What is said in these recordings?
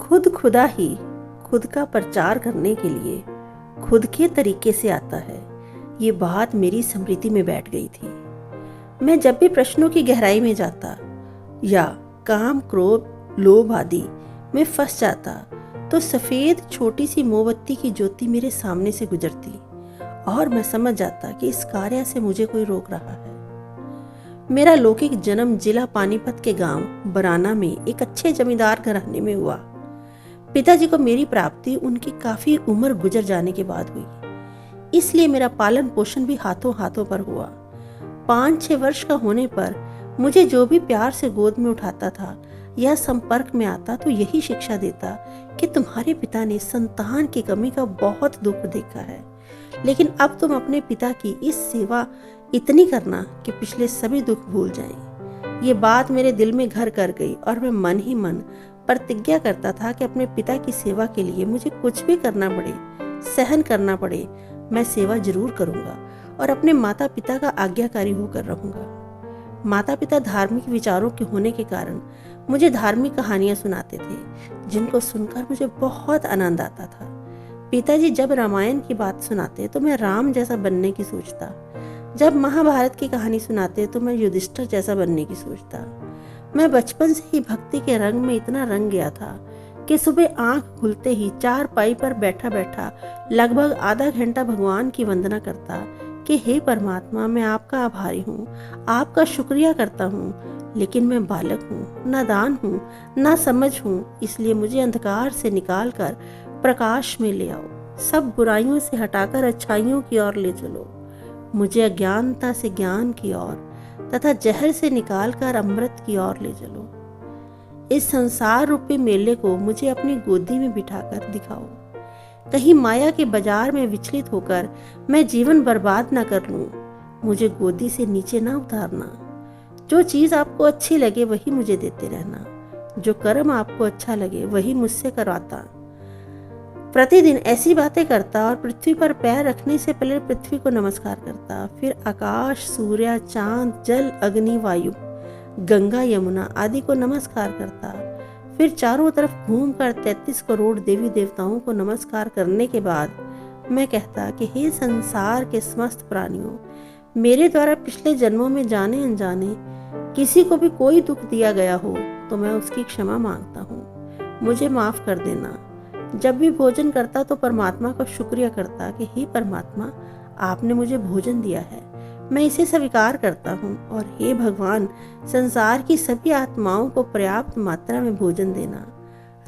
खुद खुदा ही खुद का प्रचार करने के लिए खुद के तरीके से आता है। ये बात मेरी स्मृति में बैठ गई थी। मैं जब भी प्रश्नों की गहराई में जाता या काम, क्रोध, लोभ आदि में फंस जाता तो सफ़ेद छोटी सी मोमबत्ती की ज्योति मेरे सामने से गुजरती और मैं समझ जाता कि इस कार्य से मुझे कोई रोक रहा है। मेरा लौकिक जन्म जिला पानीपत के गांव बराना में एक अच्छे जमींदार घराने में हुआ। पिताजी को मेरी प्राप्ति उनकी काफी उम्र गुजर जाने के बाद हुई, इसलिए मेरा पालन पोषण भी हाथों हाथों पर हुआ। 5-6 वर्ष का होने पर मुझे जो भी प्यार से गोद में उठाता था या संपर्क में आता तो यही शिक्षा देता कि तुम्हारे पिता ने संतान की कमी का बहुत दुख देखा है, लेकिन अब तुम अपने पिता की इस सेवा इतनी करना कि पिछले सभी दुख भूल जाएं। ये बात मेरे दिल में घर कर गई और मैं मन ही मन प्रतिज्ञा करता था कि अपने पिता की सेवा के लिए मुझे कुछ भी करना पड़े, सहन करना पड़े, मैं सेवा जरूर करूंगा और अपने माता पिता का आज्ञाकारी होकर रहूंगा। माता पिता धार्मिक विचारों के होने के कारण मुझे धार्मिक कहानियां सुनाते थे, जिनको सुनकर मुझे बहुत आनंद आता था। पिताजी जब रामायण की बात सुनाते तो मैं राम जैसा बनने की सोचता, जब महाभारत की कहानी सुनाते तो मैं युधिष्ठिर जैसा बनने की सोचता। मैं बचपन से ही भक्ति के रंग में इतना रंग गया था कि सुबह आंख खुलते ही चारपाई पर बैठा बैठा लगभग आधा घंटा भगवान की वंदना करता कि हे परमात्मा, मैं आपका आभारी हूँ, आपका शुक्रिया करता हूँ, लेकिन मैं बालक हूँ, नादान हूँ, ना समझ हूँ, इसलिए मुझे अंधकार से निकाल कर प्रकाश में ले आओ, सब बुराइयों से हटाकर अच्छाइयों की ओर ले चलो, मुझे अज्ञानता से ज्ञान की ओर तथा जहर से निकालकर अमृत की ओर ले चलो। इस संसार रूपी मेले को मुझे अपनी गोदी में बिठाकर दिखाओ, कहीं माया के बाजार में विचलित होकर मैं जीवन बर्बाद न कर लूं। मुझे गोदी से नीचे ना उतारना, जो चीज आपको अच्छी लगे वही मुझे देते रहना, जो कर्म आपको अच्छा लगे वही मुझसे करवाता। प्रतिदिन ऐसी बातें करता और पृथ्वी पर पैर रखने से पहले पृथ्वी को नमस्कार करता, फिर आकाश, सूर्य, चांद, जल, अग्नि, वायु, गंगा, यमुना आदि को नमस्कार करता, फिर चारों तरफ घूमकर 33 करोड़ देवी देवताओं को नमस्कार करने के बाद मैं कहता कि हे संसार के समस्त प्राणियों, मेरे द्वारा पिछले जन्मों में जाने अनजाने किसी को भी कोई दुख दिया गया हो तो मैं उसकी क्षमा मांगता हूँ, मुझे माफ कर देना। जब भी भोजन करता तो परमात्मा का शुक्रिया करता कि हे परमात्मा, आपने मुझे भोजन दिया है, मैं इसे स्वीकार करता हूँ, और हे भगवान, संसार की सभी आत्माओं को पर्याप्त मात्रा में भोजन देना।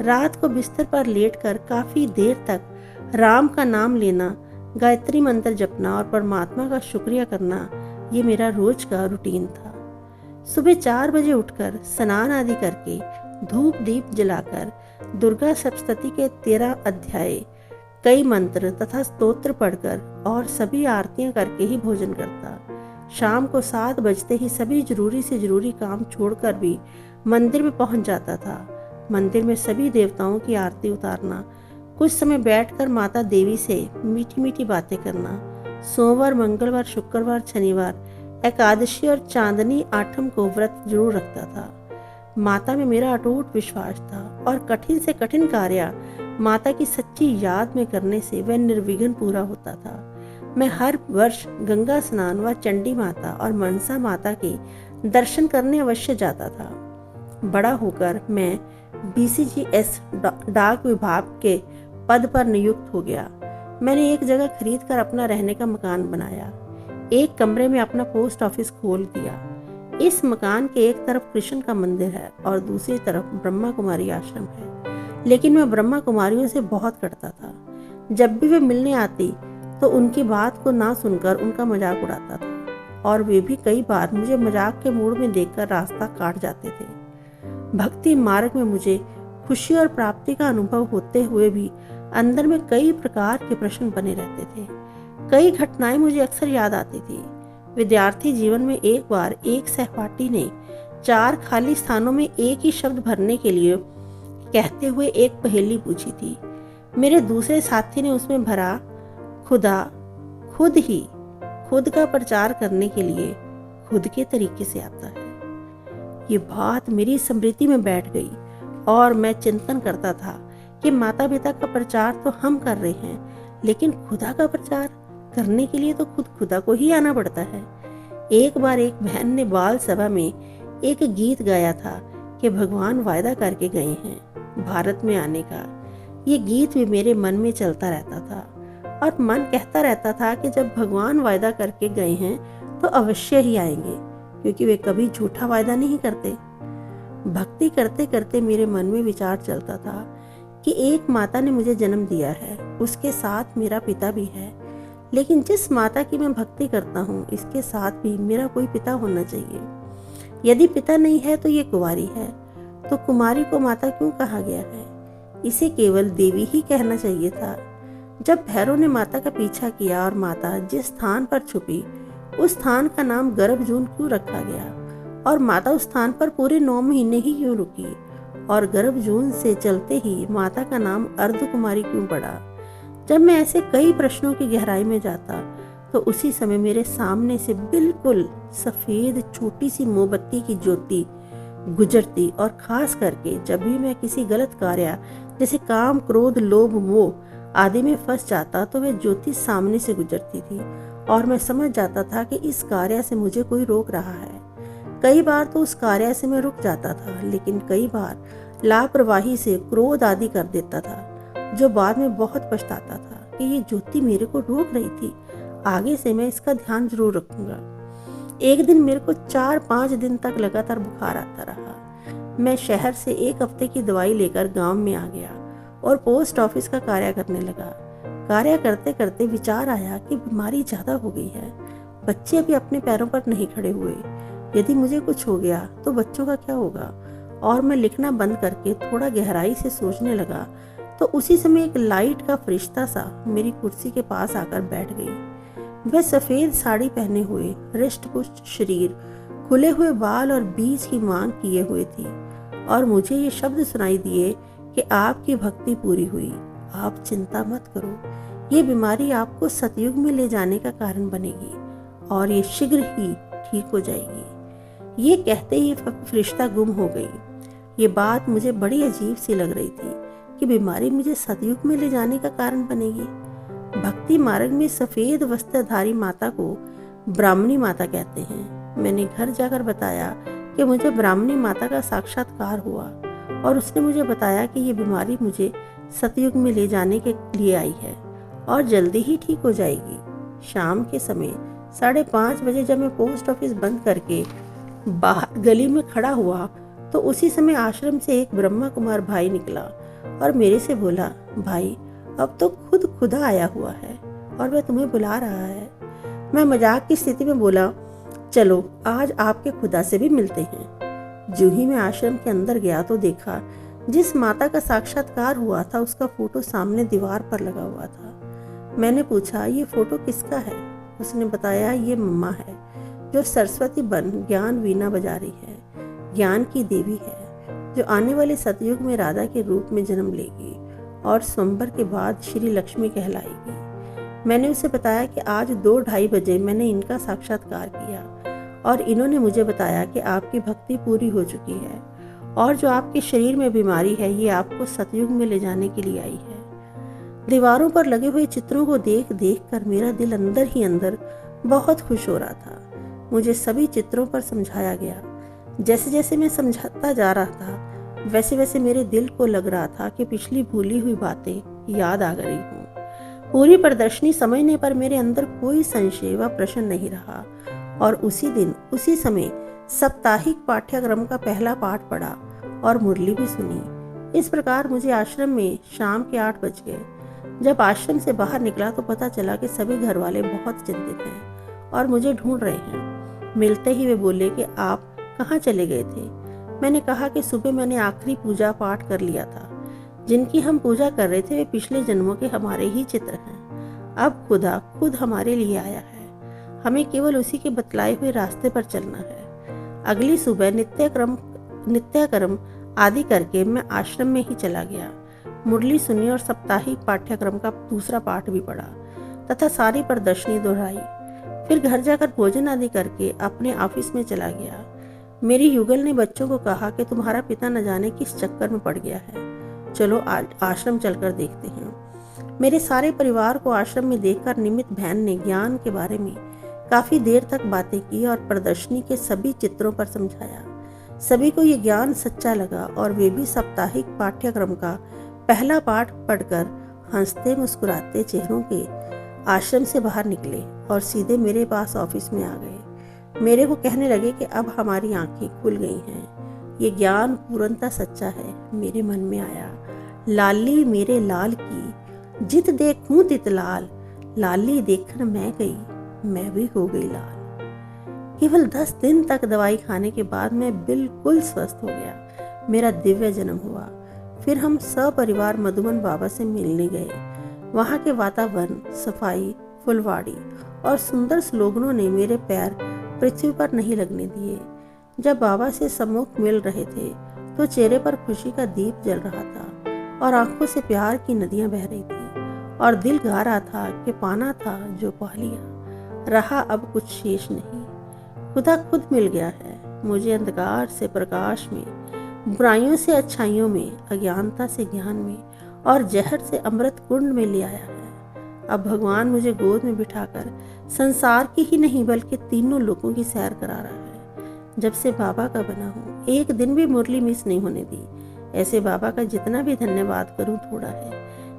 रात को बिस्तर पर लेटकर काफी देर तक राम का नाम लेना, गायत्री मंत्र जपना और परमात्मा का शुक्रिया करना, ये मेरा रोज का रूटीन था। सुबह 4 बजे उठकर स्नान आदि करके धूप दीप जलाकर दुर्गा सप्तशती के 13 अध्याय, कई मंत्र तथा स्तोत्र पढ़कर और सभी आरतियां करके ही भोजन करता। शाम को 7 बजते ही सभी जरूरी से जरूरी काम छोड़कर भी मंदिर में पहुंच जाता था। मंदिर में सभी देवताओं की आरती उतारना, कुछ समय बैठकर माता देवी से मीठी मीठी बातें करना, सोमवार, मंगलवार, शुक्रवार, शनिवार, एकादशी और चांदनी आठम को व्रत जरूर रखता था। माता में मेरा अटूट विश्वास था और कठिन से कठिन कार्य माता की सच्ची याद में करने से वह निर्विघ्न पूरा होता था। मैं हर वर्ष गंगा स्नान व चंडी माता और मनसा माता के दर्शन करने अवश्य जाता था। बड़ा होकर मैं BCGS डाक विभाग के पद पर नियुक्त हो गया। मैंने एक जगह खरीद कर अपना रहने का मकान बनाया, एक कमरे में अपना पोस्ट ऑफिस खोल दिया। इस मकान के एक तरफ कृष्ण का मंदिर है और दूसरी तरफ ब्रह्मा कुमारी आश्रम है, लेकिन मैं ब्रह्मा कुमारियों से बहुत कटता था। जब भी वे मिलने आती तो उनकी बात को ना सुनकर उनका मजाक उड़ाता था और वे भी कई बार मुझे मजाक के मूड में देखकर रास्ता काट जाते थे। भक्ति मार्ग में मुझे खुशी और प्राप्ति का अनुभव होते हुए भी अंदर में कई प्रकार के प्रश्न बने रहते थे। कई घटनाएं मुझे अक्सर याद आती थी। विद्यार्थी जीवन में एक बार एक सहपाठी ने 4 खाली स्थानों में एक ही शब्द भरने के लिए कहते हुए एक पहेली पूछी थी। मेरे दूसरे साथी ने उसमें भरा, खुदा खुद ही खुद का प्रचार करने के लिए खुद के तरीके से आता है। ये बात मेरी स्मृति में बैठ गई और मैं चिंतन करता था कि माता पिता का प्रचार तो हम कर रहे हैं, लेकिन खुदा का प्रचार करने के लिए तो खुद खुदा को ही आना पड़ता है। एक बार एक बहन ने बाल सभा में एक गीत गाया था कि भगवान वायदा करके गए हैं भारत में आने का। ये गीत भी मेरे मन में चलता रहता था और मन कहता रहता था कि जब भगवान वायदा करके गए हैं तो अवश्य ही आएंगे, क्योंकि वे कभी झूठा वायदा नहीं करते। भक्ति करते करते मेरे मन में विचार चलता था कि एक माता ने मुझे जन्म दिया है, उसके साथ मेरा पिता भी है, लेकिन जिस माता की मैं भक्ति करता हूँ इसके साथ भी मेरा कोई पिता होना चाहिए। यदि पिता नहीं है तो ये कुंवारी है, तो कुमारी को माता क्यों कहा गया है? इसे केवल देवी ही कहना चाहिए था। जब भैरव ने माता का पीछा किया और माता जिस स्थान पर छुपी उस स्थान का नाम गर्भजून क्यों रखा गया, और माता उस स्थान पर पूरे 9 महीने ही क्यों रुकी, और गर्भजून से चलते ही माता का नाम अर्धकुमारी क्यों पड़ा? जब मैं ऐसे कई प्रश्नों की गहराई में जाता तो उसी समय मेरे सामने से बिल्कुल सफेद छोटी सी मोमबत्ती की ज्योति गुजरती, और खास करके जब भी मैं किसी गलत कार्य जैसे काम, क्रोध, लोभ, मोह आदि में फंस जाता तो वह ज्योति सामने से गुजरती थी और मैं समझ जाता था कि इस कार्य से मुझे कोई रोक रहा है। कई बार तो उस कार्य से मैं रुक जाता था, लेकिन कई बार लापरवाही से क्रोध आदि कर देता था, जो बाद में बहुत पछताता था कि ये ज्योति मेरे को रोक रही थी। आगे से मैं इसका ध्यान जरूर रखूंगा। एक दिन मेरे को 4-5 दिन तक लगातार बुखार आता रहा। मैं शहर से 1 हफ्ते की दवाई लेकर गांव में आ गया और पोस्ट ऑफिस का कार्य करने लगा। कार्य करते करते विचार आया कि बीमारी ज्यादा हो गई है। बच्चे अभी अपने पैरों पर नहीं खड़े हुए। यदि मुझे कुछ हो गया तो बच्चों का क्या होगा? और मैं लिखना बंद करके थोड़ा गहराई से सोचने लगा तो उसी समय एक लाइट का फरिश्ता सा मेरी कुर्सी के पास आकर बैठ गई। वह सफेद साड़ी पहने हुए, हृष्ट पुष्ट शरीर, खुले हुए बाल और बीज की मांग किए हुए थी, और मुझे ये शब्द सुनाई दिए कि आपकी भक्ति पूरी हुई, आप चिंता मत करो, ये बीमारी आपको सतयुग में ले जाने का कारण बनेगी और ये शीघ्र ही ठीक हो जाएगी। ये कहते ही फरिश्ता गुम हो गई। ये बात मुझे बड़ी अजीब सी लग रही थी कि बीमारी मुझे सतयुग में ले जाने का कारण बनेगी। भक्ति मार्ग में सफेद वस्त्रधारी माता को ब्राह्मणी माता कहते हैं। मैंने घर जाकर बताया कि मुझे ब्राह्मणी माता का साक्षात्कार हुआ और उसने मुझे बताया कि ये बीमारी मुझे सतयुग में ले जाने के लिए आई है और जल्दी ही ठीक हो जाएगी। शाम के समय 5:30 बजे जब मैं पोस्ट ऑफिस बंद करके बाहर गली में खड़ा हुआ तो उसी समय आश्रम से एक ब्रह्मा कुमार भाई निकला और मेरे से बोला, भाई अब तो खुद खुदा आया हुआ है और वह तुम्हें बुला रहा है। मैं मजाक की स्थिति में बोला, चलो आज आपके खुदा से भी मिलते हैं। जो ही मैं आश्रम के अंदर गया तो देखा जिस माता का साक्षात्कार हुआ था उसका फोटो सामने दीवार पर लगा हुआ था। मैंने पूछा, ये फोटो किसका है? उसने बताया, ये मम्मा है जो सरस्वती बन ज्ञान वीणा बजा रही है, ज्ञान की देवी है जो आने वाले सतयुग में राधा के रूप में जन्म लेगी और स्वयंवर के बाद श्री लक्ष्मी कहलाएगी। मैंने उसे बताया कि आज 2-2:30 बजे मैंने इनका साक्षात्कार किया और इन्होंने मुझे बताया कि आपकी भक्ति पूरी हो चुकी है और जो आपके शरीर में बीमारी है ये आपको सतयुग में ले जाने के लिए आई है। दीवारों पर लगे हुए चित्रों को देख देख कर मेरा दिल अंदर ही अंदर बहुत खुश हो रहा था। मुझे सभी चित्रों पर समझाया गया। जैसे जैसे मैं समझाता जा रहा था वैसे वैसे मेरे दिल को लग रहा था कि पिछली भूली हुई बातें याद आ गई हूँ। पूरी प्रदर्शनी समझने पर मेरे अंदर कोई संशय व प्रश्न नहीं रहा और उसी दिन उसी समय साप्ताहिक पाठ्यक्रम का पहला पाठ पढ़ा और मुरली भी सुनी। इस प्रकार मुझे आश्रम में शाम के 8 बज गए। जब आश्रम से बाहर निकला तो पता चला कि सभी घर वाले बहुत चिंतित हैं और मुझे ढूंढ रहे हैं। मिलते ही वे बोले कि आप कहाँ चले गए थे? मैंने कहा कि सुबह मैंने आखिरी पूजा पाठ कर लिया था। जिनकी हम पूजा कर रहे थे वे पिछले जन्मों के हमारे ही चित्र हैं। अब खुदा खुद हमारे लिए आया है, हमें केवल उसी के बतलाए हुए रास्ते पर चलना है। अगली सुबह नित्याकर्म आदि करके मैं आश्रम में ही चला गया। मुरली सुनी और साप्ताहिक पाठ्यक्रम का दूसरा पाठ भी पढ़ा तथा सारी प्रदर्शनी दोहराई। फिर घर जाकर भोजन आदि करके अपने ऑफिस में चला गया। मेरी युगल ने बच्चों को कहा कि तुम्हारा पिता न जाने किस चक्कर में पड़ गया है, चलो आज आश्रम चलकर देखते हैं। मेरे सारे परिवार को आश्रम में देखकर निमित बहन ने ज्ञान के बारे में काफ़ी देर तक बातें की और प्रदर्शनी के सभी चित्रों पर समझाया। सभी को ये ज्ञान सच्चा लगा और वे भी साप्ताहिक पाठ्यक्रम का पहला पाठ पढ़कर हंसते मुस्कुराते चेहरों के आश्रम से बाहर निकले और सीधे मेरे पास ऑफिस में आ गए। मेरे को कहने लगे कि अब हमारी आंखें खुल गई हैं, ये ज्ञान पूर्णतः सच्चा है। मेरे मन में आया, लाली मेरे लाल की जित देखूं तित लाल, लाली देखकर मैं गई, मैं भी हो गई लाल। केवल 10 दिन तक दवाई खाने के बाद मैं बिल्कुल स्वस्थ हो गया। मेरा दिव्य जन्म हुआ। फिर हम सपरिवार मधुबन बाबा से मिलने गए। वहाँ के वातावरण, सफाई, फुलवाड़ी और सुंदर स्लोगनों ने मेरे पैर पृथ्वी पर नहीं लगने दिए। जब बाबा से सम्मुख मिल रहे थे तो चेहरे पर खुशी का दीप जल रहा था और आंखों से प्यार की नदियां बह रही थी और दिल गा रहा था कि पाना था जो पा लिया, रहा अब कुछ शेष नहीं। खुदा खुद मिल गया है मुझे, अंधकार से प्रकाश में, बुराइयों से अच्छाइयों में, अज्ञानता से ज्ञान में और जहर से अमृत कुंड में ले आया है। अब भगवान मुझे गोद में बिठाकर संसार की ही नहीं बल्कि तीनों लोगों की सैर करा रहा है। जब से बाबा का बना हूँ एक दिन भी मुरली मिस नहीं होने दी। ऐसे बाबा का जितना भी धन्यवाद करूँ थोड़ा है।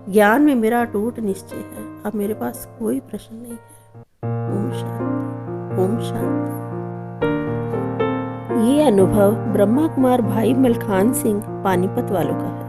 ज्ञान में मेरा अटूट निश्चय है। अब मेरे पास कोई प्रश्न नहीं है। ओम शांति, ओम शांति। ये अनुभव ब्रह्मा कुमार भाई मलखान सिंह पानीपत वालों का है।